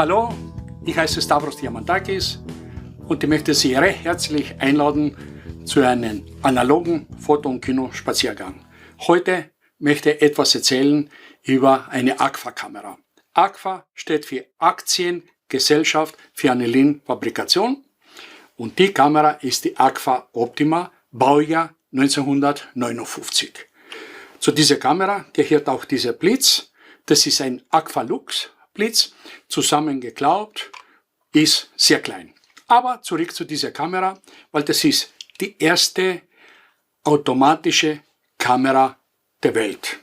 Hallo, ich heiße Stavros Diamantakis und ich möchte Sie recht herzlich einladen zu einem analogen Foto- und Kinospaziergang. Heute möchte ich etwas erzählen über eine Agfa-Kamera. Agfa steht für Aktiengesellschaft für Anilin-Fabrikation und die Kamera ist die Agfa Optima, Baujahr 1959. Zu dieser Kamera gehört auch dieser Blitz. Das ist ein Agfa Lux Blitz, zusammengeklaubt, ist sehr klein. Aber zurück zu dieser Kamera, weil das ist die erste automatische Kamera der Welt.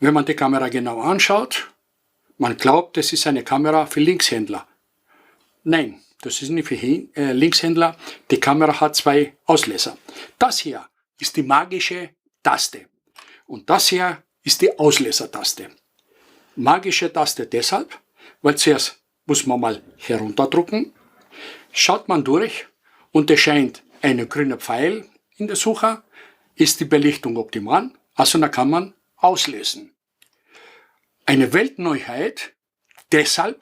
Wenn man die Kamera genau anschaut, man glaubt, das ist eine Kamera für Linkshändler. Nein, das ist nicht für Linkshändler. Die Kamera hat zwei Auslöser. Das hier ist die magische Taste und das hier ist die Auslösertaste. Magische Taste deshalb, weil zuerst muss man mal herunterdrücken, schaut man durch und erscheint ein grüner Pfeil in der Suche, ist die Belichtung optimal, also da kann man auslösen. Eine Weltneuheit deshalb,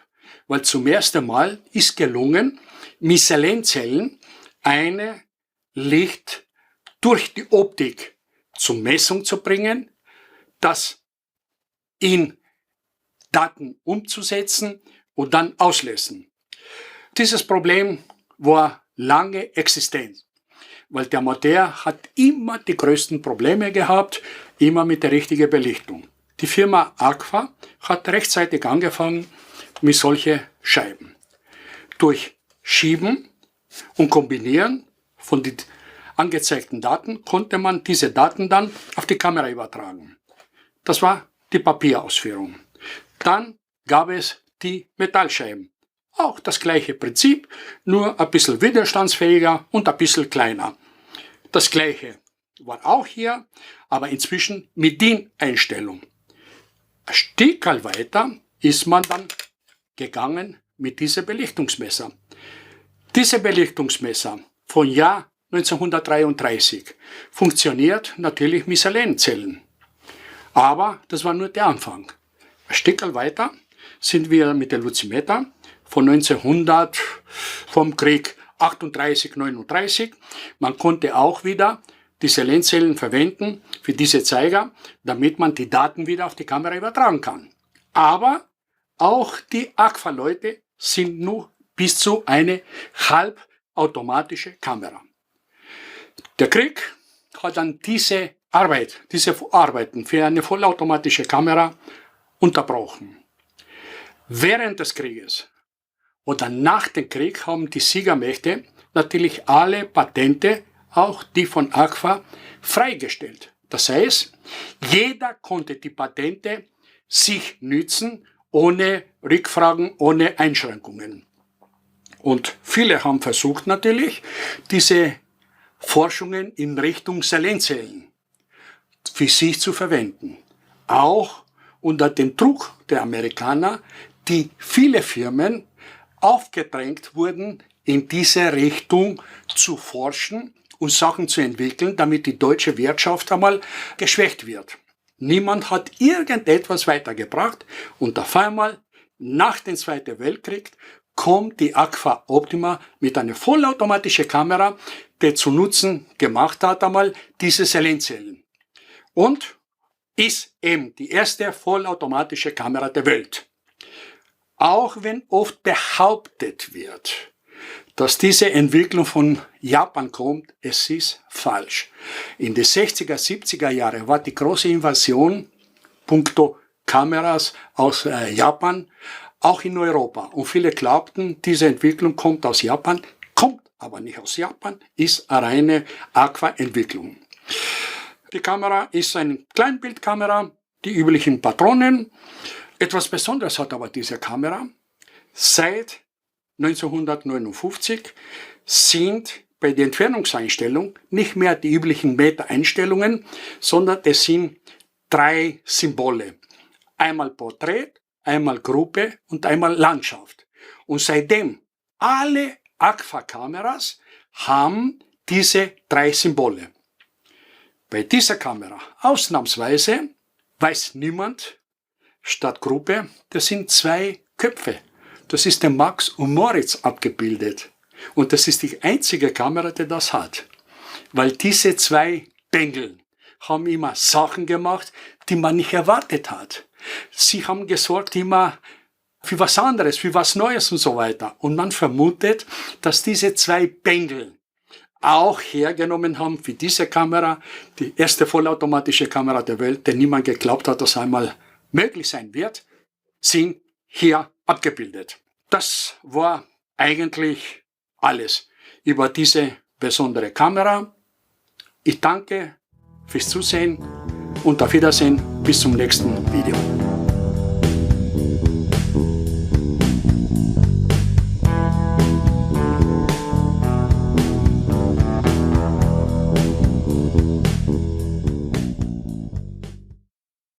weil zum ersten Mal ist gelungen, Miscelenenzellen eine Licht durch die Optik zur Messung zu bringen, das in Daten umzusetzen und dann auslösen. Dieses Problem war lange existent, weil der Amateur hat immer die größten Probleme gehabt, immer mit der richtigen Belichtung. Die Firma Agfa hat rechtzeitig angefangen mit solchen Scheiben. Durch Schieben und Kombinieren von den angezeigten Daten konnte man diese Daten dann auf die Kamera übertragen. Das war die Papierausführung. Dann gab es die Metallscheiben. Auch das gleiche Prinzip, nur ein bisschen widerstandsfähiger und ein bisschen kleiner. Das gleiche war auch hier, aber inzwischen mit DIN-Einstellung. Ein Stückchen weiter ist man dann gegangen mit diesem Belichtungsmesser. Diese Belichtungsmesser von Jahr 1933 funktioniert natürlich mit Selenzellen. Aber das war nur der Anfang. Ein Stückchen weiter sind wir mit der Luzimeter von 1900, vom Krieg 38, 39. Man konnte auch wieder die Selenzellen verwenden für diese Zeiger, damit man die Daten wieder auf die Kamera übertragen kann. Aber auch die Agfa-Leute sind nur bis zu eine halbautomatische Kamera. Der Krieg hat dann diese Arbeiten für eine vollautomatische Kamera unterbrochen. Während des Krieges oder nach dem Krieg haben die Siegermächte natürlich alle Patente, auch die von Agfa, freigestellt. Das heißt, jeder konnte die Patente sich nützen, ohne Rückfragen, ohne Einschränkungen. Und viele haben versucht natürlich, diese Forschungen in Richtung Selenzellen für sich zu verwenden. Auch unter dem Druck der Amerikaner, die viele Firmen aufgedrängt wurden, in diese Richtung zu forschen und Sachen zu entwickeln, damit die deutsche Wirtschaft einmal geschwächt wird. Niemand hat irgendetwas weitergebracht und auf einmal, nach dem Zweiten Weltkrieg, kommt die Agfa Optima mit einer vollautomatischen Kamera, die zu Nutzen gemacht hat einmal diese Selenzellen. Und ist eben die erste vollautomatische Kamera der Welt. Auch wenn oft behauptet wird, dass diese Entwicklung von Japan kommt, es ist falsch. In den 60er, 70er Jahren war die große Invasion punkto Kameras aus Japan, auch in Europa. Und viele glaubten, diese Entwicklung kommt aus Japan, kommt aber nicht aus Japan, ist eine reine Agfa-Entwicklung. Die Kamera ist eine Kleinbildkamera, die üblichen Patronen. Etwas Besonderes hat aber diese Kamera. Seit 1959 sind bei der Entfernungseinstellung nicht mehr die üblichen Meter-Einstellungen, sondern es sind 3 Symbole. Einmal Porträt, einmal Gruppe und einmal Landschaft. Und seitdem alle Agfa-Kameras haben diese 3 Symbole. Bei dieser Kamera ausnahmsweise weiß niemand, statt Gruppe, das sind 2 Köpfe. Das ist der Max und Moritz abgebildet. Und das ist die einzige Kamera, die das hat. Weil diese zwei Bengel haben immer Sachen gemacht, die man nicht erwartet hat. Sie haben gesorgt immer für was anderes, für was Neues und so weiter. Und man vermutet, dass diese zwei Bengel auch hergenommen haben für diese Kamera, die erste vollautomatische Kamera der Welt, der niemand geglaubt hat, dass einmal möglich sein wird, sind hier abgebildet. Das war eigentlich alles über diese besondere Kamera. Ich danke fürs Zusehen und auf Wiedersehen bis zum nächsten Video.